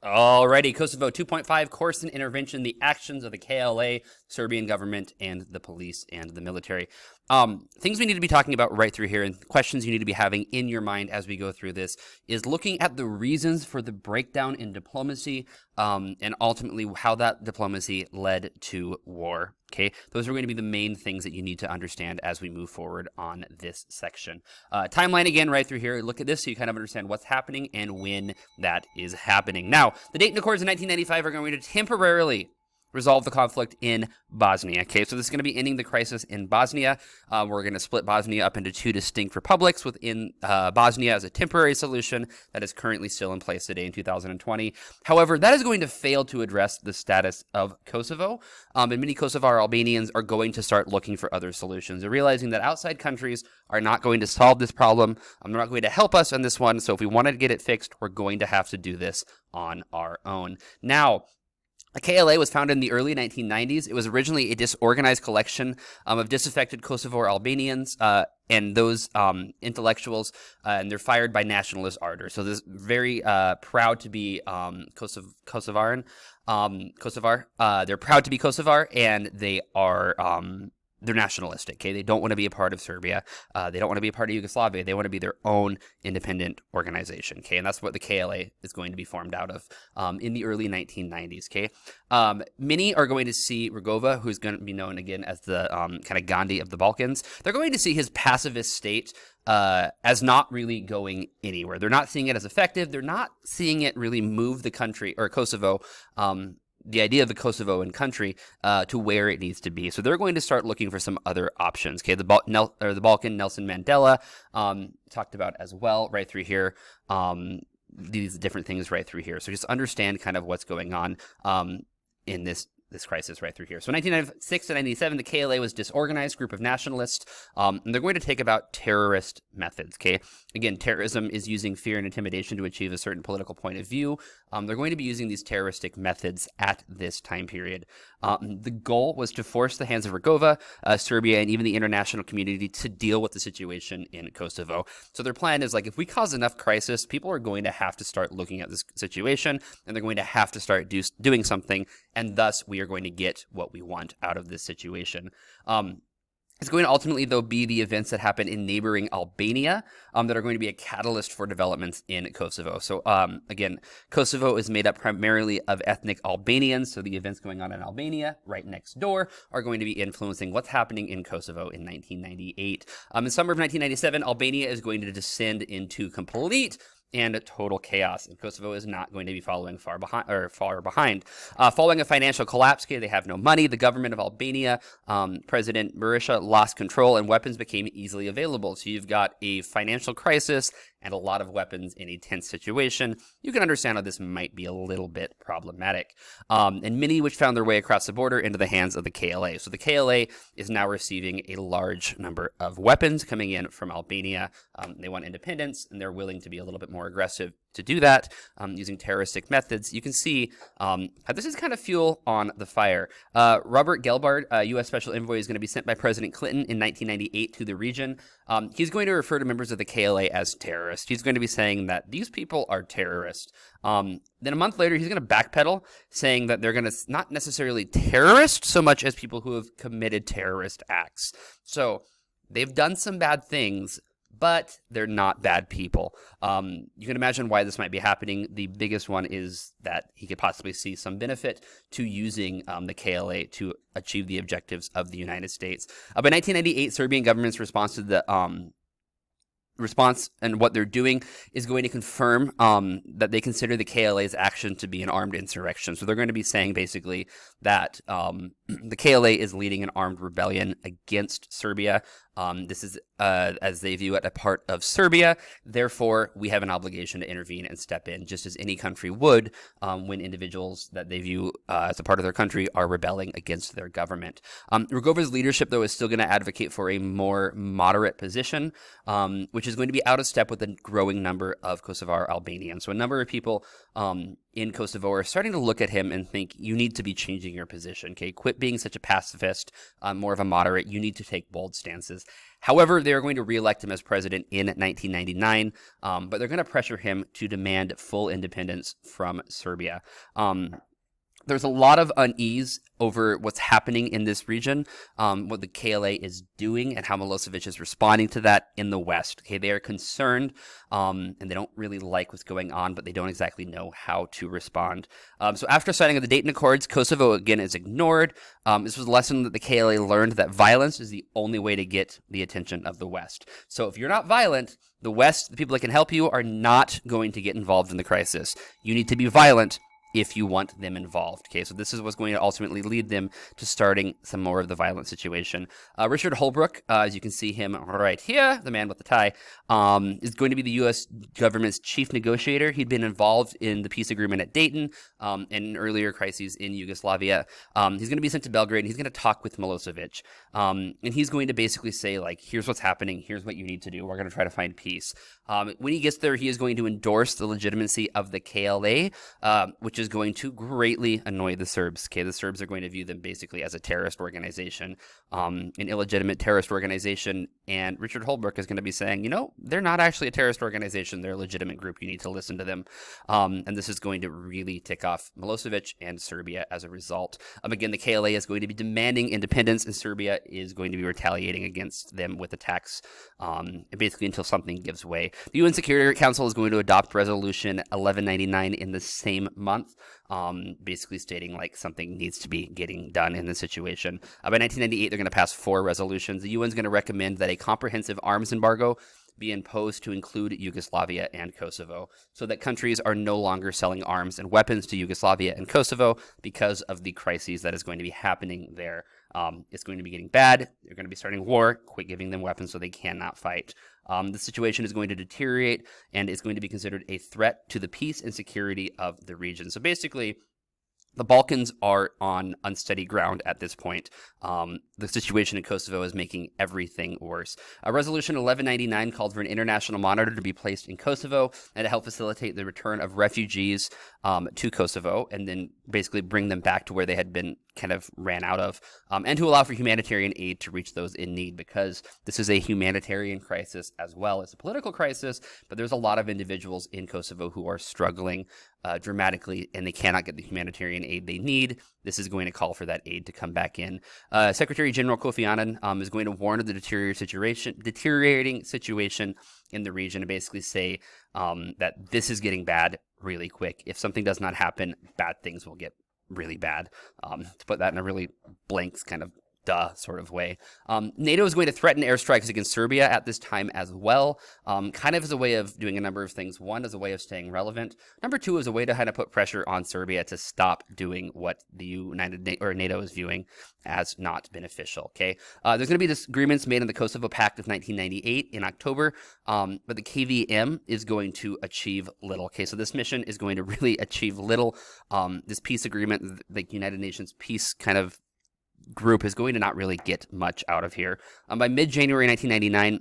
Alrighty, Kosovo 2.5 Course in Intervention, the actions of the KLA, Serbian government, and the police and the military. Things we need to be talking about right through here and questions you need to be having in your mind as we go through this is looking at the reasons for the breakdown in diplomacy and ultimately how that diplomacy led to war. Okay, those are going to be the main things that you need to understand as we move forward on this section. Timeline again right through here. Look at this so you kind of understand what's happening and when that is happening. Now, the Dayton Accords in 1995 are going to temporarily resolve the conflict in Bosnia. Okay, so this is going to be ending the crisis in Bosnia. We're going to split Bosnia up into two distinct republics within Bosnia as a temporary solution that is currently still in place today in 2020. However, that is going to fail to address the status of Kosovo, and many Kosovar Albanians are going to start looking for other solutions. They're realizing that outside countries are not going to solve this problem. They're not going to help us on this one, so if we want to get it fixed, we're going to have to do this on our own. Now, the KLA was founded in the early 1990s. It was originally a disorganized collection of disaffected Kosovar Albanians and those intellectuals, and they're fired by nationalist ardor. So this very proud to be Kosovar. They're proud to be Kosovar, and they are they're nationalistic. Okay, they don't want to be a part of Serbia. They don't want to be a part of Yugoslavia. They want to be their own independent organization. Okay, and that's what the KLA is going to be formed out of in the early 1990s. Okay, many are going to see Rugova, who's going to be known again as the kind of Gandhi of the Balkans. They're going to see his pacifist state as not really going anywhere. They're not seeing it as effective. They're not seeing it really move the country or Kosovo. The idea of the Kosovoan country to where it needs to be. So they're going to start looking for some other options. Okay, the Balkan, Nelson Mandela talked about as well right through here. These different things right through here. So just understand kind of what's going on in this crisis right through here. So 1996 to 97, the KLA was disorganized group of nationalists, and they're going to take about terrorist methods, okay? Again, terrorism is using fear and intimidation to achieve a certain political point of view. They're going to be using these terroristic methods at this time period. The goal was to force the hands of Rugova, Serbia, and even the international community to deal with the situation in Kosovo. So their plan is like, if we cause enough crisis, people are going to have to start looking at this situation, and they're going to have to start doing something, and thus we are going to get what we want out of this situation. It's going to ultimately, though, be the events that happen in neighboring Albania that are going to be a catalyst for developments in Kosovo. So, again, Kosovo is made up primarily of ethnic Albanians, so the events going on in Albania, right next door, are going to be influencing what's happening in Kosovo in 1998. In summer of 1997, Albania is going to descend into complete and total chaos, and Kosovo is not going to be following far behind. Following a financial collapse, okay, they have no money. The government of Albania, President Berisha, lost control, and weapons became easily available. So you've got a financial crisis and a lot of weapons in a tense situation. You can understand how this might be a little bit problematic. And many which found their way across the border into the hands of the KLA. So the KLA is now receiving a large number of weapons coming in from Albania. They want independence, and they're willing to be a little bit more aggressive to do that using terroristic methods. You can see how this is kind of fuel on the fire. Robert Gelbard, U.S. Special Envoy, is going to be sent by President Clinton in 1998 to the region. He's going to refer to members of the KLA as terrorists. He's going to be saying that these people are terrorists. Then a month later, he's going to backpedal, saying that they're going to not necessarily terrorists so much as people who have committed terrorist acts. So they've done some bad things, but they're not bad people. You can imagine why this might be happening. The biggest one is that he could possibly see some benefit to using the KLA to achieve the objectives of the United States. By 1998, Serbian government's response to the response and what they're doing is going to confirm that they consider the KLA's action to be an armed insurrection. So they're going to be saying basically that the KLA is leading an armed rebellion against Serbia. This is, as they view it, a part of Serbia. Therefore, we have an obligation to intervene and step in, just as any country would when individuals that they view as a part of their country are rebelling against their government. Rugova's leadership, though, is still going to advocate for a more moderate position, which is going to be out of step with the growing number of Kosovar Albanians. So a number of people in Kosovo are starting to look at him and think, you need to be changing your position, okay? Quit being such a pacifist, more of a moderate. You need to take bold stances Crisis. However, they are going to reelect him as president in 1999, but they're going to pressure him to demand full independence from Serbia. There's a lot of unease over what's happening in this region, what the KLA is doing and how Milosevic is responding to that in the West. Okay, they are concerned and they don't really like what's going on, but they don't exactly know how to respond. So after signing of the Dayton Accords, Kosovo again is ignored. This was a lesson that the KLA learned, that violence is the only way to get the attention of the West. So if you're not violent, the West, the people that can help you, are not going to get involved in the crisis. You need to be violent if you want them involved. Okay, so this is what's going to ultimately lead them to starting some more of the violent situation. Richard Holbrooke, as you can see him right here, the man with the tie, is going to be the U.S. government's chief negotiator. He'd been involved in the peace agreement at Dayton and in earlier crises in Yugoslavia. He's going to be sent to Belgrade, and he's going to talk with Milosevic. And he's going to basically say, like, here's what's happening, here's what you need to do, we're going to try to find peace. When he gets there, he is going to endorse the legitimacy of the KLA, which is going to greatly annoy the Serbs. Okay, the Serbs are going to view them basically as a terrorist organization, an illegitimate terrorist organization, and Richard Holbrooke is going to be saying, you know, they're not actually a terrorist organization, they're a legitimate group, you need to listen to them, and this is going to really tick off Milosevic and Serbia as a result. Again, the KLA is going to be demanding independence, and Serbia is going to be retaliating against them with attacks, basically until something gives way. The UN Security Council is going to adopt Resolution 1199 in the same month, basically stating like something needs to be getting done in the situation. By 1998, they're going to pass 4 resolutions. The UN is going to recommend that a comprehensive arms embargo be imposed to include Yugoslavia and Kosovo, so that countries are no longer selling arms and weapons to Yugoslavia and Kosovo because of the crises that is going to be happening there. It's going to be getting bad. They're going to be starting war. Quit giving them weapons so they cannot fight. The situation is going to deteriorate and is going to be considered a threat to the peace and security of the region. So basically, the Balkans are on unsteady ground at this point. The situation in Kosovo is making everything worse. Resolution 1199 called for an international monitor to be placed in Kosovo and to help facilitate the return of refugees to Kosovo, and then basically bring them back to where they had been kind of ran out of, and to allow for humanitarian aid to reach those in need, because this is a humanitarian crisis as well as a political crisis, but there's a lot of individuals in Kosovo who are struggling dramatically, and they cannot get the humanitarian aid they need. This is going to call for that aid to come back in. Secretary General Kofi Annan is going to warn of the deteriorating situation in the region, and basically say that this is getting bad really quick. If something does not happen, bad things will get really bad. To put that in a really blank kind of duh sort of way. NATO is going to threaten airstrikes against Serbia at this time as well, kind of as a way of doing a number of things. One, as a way of staying relevant. Number two, is a way to kind of put pressure on Serbia to stop doing what the NATO is viewing as not beneficial. Okay, there's going to be disagreements made in the Kosovo Pact of 1998 in October, but the KVM is going to achieve little. Okay, so this mission is going to really achieve little. This peace agreement, the United Nations peace kind of group, is going to not really get much out of here. By mid-January 1999,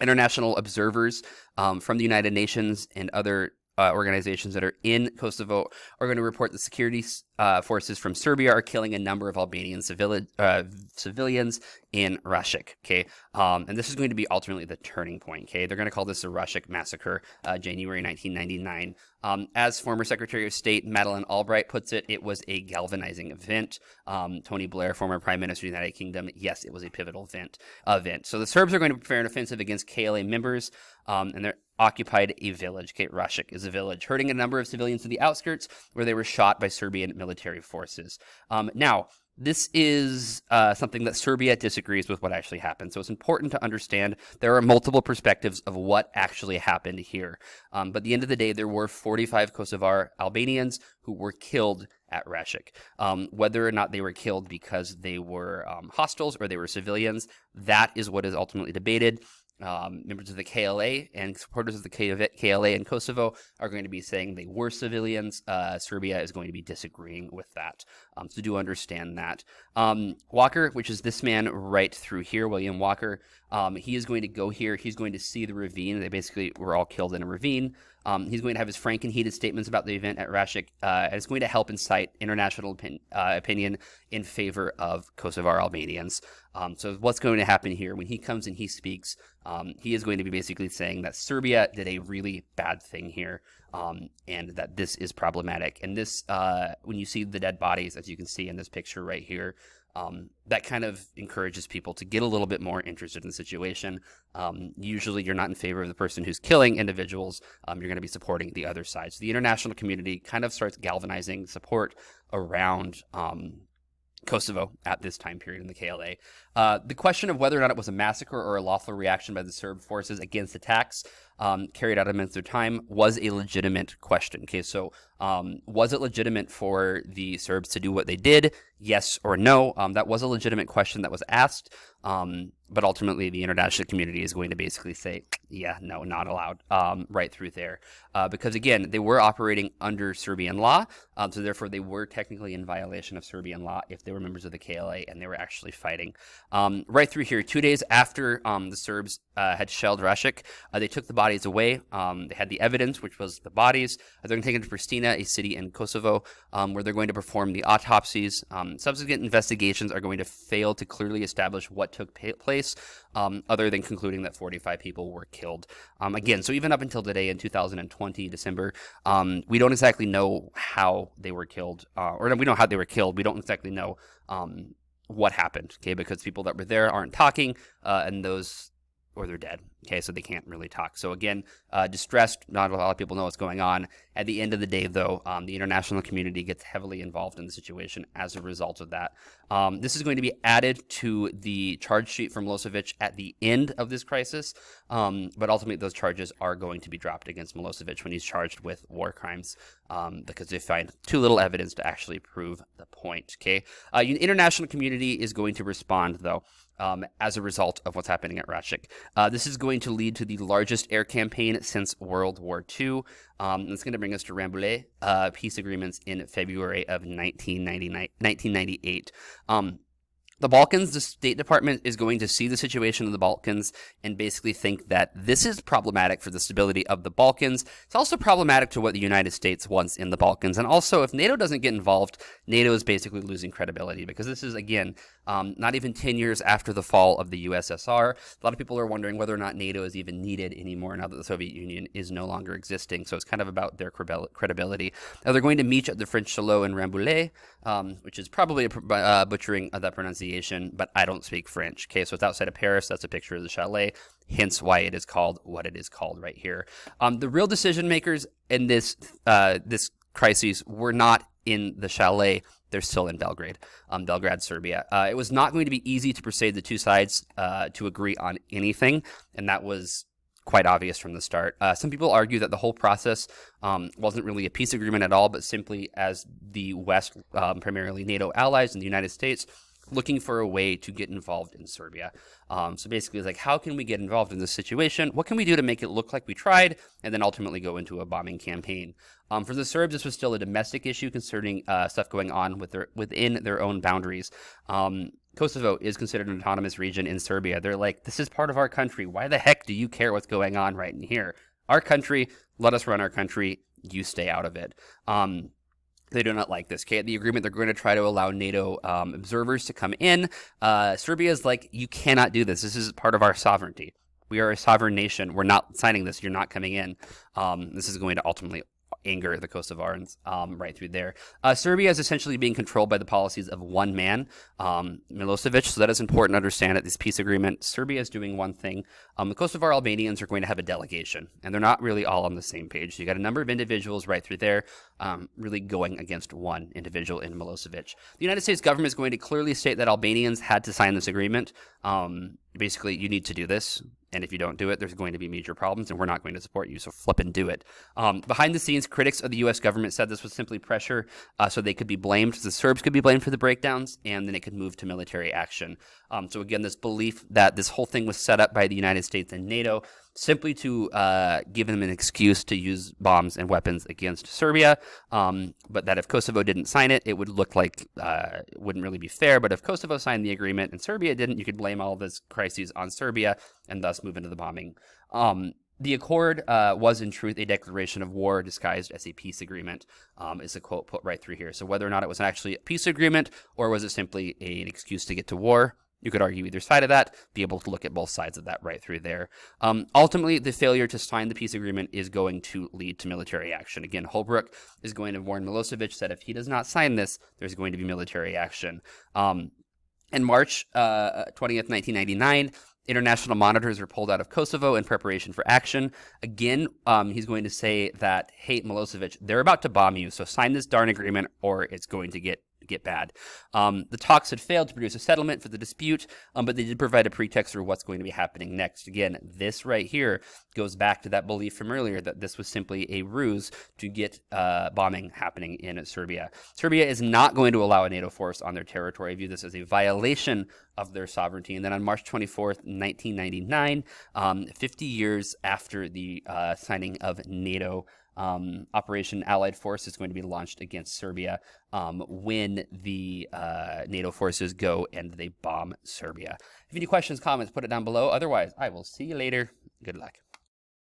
international observers from the United Nations and other organizations that are in Kosovo are going to report the security forces from Serbia are killing a number of Albanian civilians in Rashik. Okay, and this is going to be ultimately the turning point. Okay, they're going to call this the Rashik massacre, January 1999. As former Secretary of State Madeleine Albright puts it, it was a galvanizing event. Tony Blair, former Prime Minister of the United Kingdom, yes, it was a pivotal event. So the Serbs are going to prepare an offensive against KLA members, and they're occupied a village. Okay, Rashik is a village, hurting a number of civilians to the outskirts where they were shot by Serbian military forces. Now, this is something that Serbia disagrees with what actually happened. So it's important to understand there are multiple perspectives of what actually happened here. But at the end of the day, there were 45 Kosovar Albanians who were killed at Rashik. Whether or not they were killed because they were hostiles or they were civilians, that is what is ultimately debated. Members of the KLA and supporters of the KLA in Kosovo are going to be saying they were civilians. Serbia is going to be disagreeing with that. So do understand that. Walker, which is this man right through here, William Walker, He is going to go here. He's going to see the ravine. They basically were all killed in a ravine. He's going to have his frank and heated statements about the event at Rashik, and it's going to help incite international opinion in favor of Kosovar Albanians. So what's going to happen here when he comes and he speaks, he is going to be basically saying that Serbia did a really bad thing here, and that this is problematic. And this, when you see the dead bodies, as you can see in this picture right here, that kind of encourages people to get a little bit more interested in the situation. Usually you're not in favor of the person who's killing individuals. You're going to be supporting the other side. So the international community kind of starts galvanizing support around Kosovo at this time period in the KLA. The question of whether or not it was a massacre or a lawful reaction by the Serb forces against attacks carried out amidst their time was a legitimate question. Okay, so was it legitimate for the Serbs to do what they did? Yes or no? That was a legitimate question that was asked, but ultimately the international community is going to basically say, yeah, no, not allowed, right through there. Because again, they were operating under Serbian law, so therefore they were technically in violation of Serbian law if they were members of the KLA and they were actually fighting. Right through here, 2 days after the Serbs had shelled Rashik, they took the bodies away. They had the evidence, which was the bodies. They're going to take them to Pristina, a city in Kosovo, where they're going to perform the autopsies. Subsequent investigations are going to fail to clearly establish what took place, other than concluding that 45 people were killed. Again, so even up until today in 2020, December, we don't exactly know how they were killed, or we know how they were killed. We don't exactly know what happened, okay, because people that were there aren't talking, and those, or they're dead, okay, so they can't really talk. So again, distressed, not a lot of people know what's going on. At the end of the day, though, the international community gets heavily involved in the situation as a result of that. This is going to be added to the charge sheet from Milosevic at the end of this crisis, but ultimately those charges are going to be dropped against Milosevic when he's charged with war crimes, because they find too little evidence to actually prove the point, okay? The international community is going to respond, though, as a result of what's happening at Rashik. This is going to lead to the largest air campaign since World War II. It's going to bring us to Rambouillet peace agreements in February of 1998. The Balkans, the State Department is going to see the situation in the Balkans and basically think that this is problematic for the stability of the Balkans. It's also problematic to what the United States wants in the Balkans. And also, if NATO doesn't get involved, NATO is basically losing credibility, because this is, again, not even 10 years after the fall of the USSR. A lot of people are wondering whether or not NATO is even needed anymore now that the Soviet Union is no longer existing. So it's kind of about their credibility. Now, they're going to meet at the French Chalet in Rambouillet, which is probably butchering of that pronunciation, but I don't speak French. Okay, so it's outside of Paris. That's a picture of the chalet, hence why it is called what it is called right here. The real decision makers in this crisis were not in the chalet. They're still in Belgrade, Belgrade, Serbia. It was not going to be easy to persuade the two sides to agree on anything, and that was quite obvious from the start. Some people argue that the whole process wasn't really a peace agreement at all, but simply as the West, primarily NATO allies and the United States, looking for a way to get involved in Serbia. So basically, it's like, how can we get involved in this situation? What can we do to make it look like we tried, and then ultimately go into a bombing campaign? For the Serbs, this was still a domestic issue concerning stuff going on within their own boundaries. Kosovo is considered an autonomous region in Serbia. They're like, this is part of our country. Why the heck do you care what's going on right in here? Our country, let us run our country. You stay out of it. They do not like this. Okay, at the agreement, they're going to try to allow NATO observers to come in. Serbia is like, you cannot do this. This is part of our sovereignty. We are a sovereign nation. We're not signing this. You're not coming in. This is going to ultimately anger the Kosovars right through there. Serbia is essentially being controlled by the policies of one man, Milosevic, so that is important to understand at this peace agreement. Serbia is doing one thing. The Kosovar Albanians are going to have a delegation, and they're not really all on the same page. So you got a number of individuals right through there really going against one individual in Milosevic. The United States government is going to clearly state that Albanians had to sign this agreement. Basically, you need to do this, and if you don't do it, there's going to be major problems, and we're not going to support you, so flip and do it. Behind the scenes, critics of the U.S. government said this was simply pressure, so they could be blamed. The Serbs could be blamed for the breakdowns, and then it could move to military action. So again, this belief that this whole thing was set up by the United States and NATO simply to give them an excuse to use bombs and weapons against Serbia. But that if Kosovo didn't sign it, it would look like it wouldn't really be fair. But if Kosovo signed the agreement and Serbia didn't, you could blame all of this crises on Serbia and thus move into the bombing. The accord was in truth a declaration of war disguised as a peace agreement, is a quote put right through here. So whether or not it was actually a peace agreement or was it simply an excuse to get to war, you could argue either side of that, be able to look at both sides of that right through there. Ultimately, the failure to sign the peace agreement is going to lead to military action. Again, Holbrooke is going to warn Milosevic that if he does not sign this, there's going to be military action. In March 20th, 1999, international monitors are pulled out of Kosovo in preparation for action. Again, he's going to say that, hey, Milosevic, they're about to bomb you, so sign this darn agreement or it's going to get bad. The talks had failed to produce a settlement for the dispute, but they did provide a pretext for what's going to be happening next. Again, this right here goes back to that belief from earlier that this was simply a ruse to get bombing happening in Serbia. Serbia is not going to allow a NATO force on their territory. I view this as a violation of their sovereignty. And then on March 24th, 1999, 50 years after the signing of NATO, Operation Allied Force is going to be launched against Serbia when the NATO forces go and they bomb Serbia. If you have any questions, comments, put it down below. Otherwise, I will see you later. Good luck.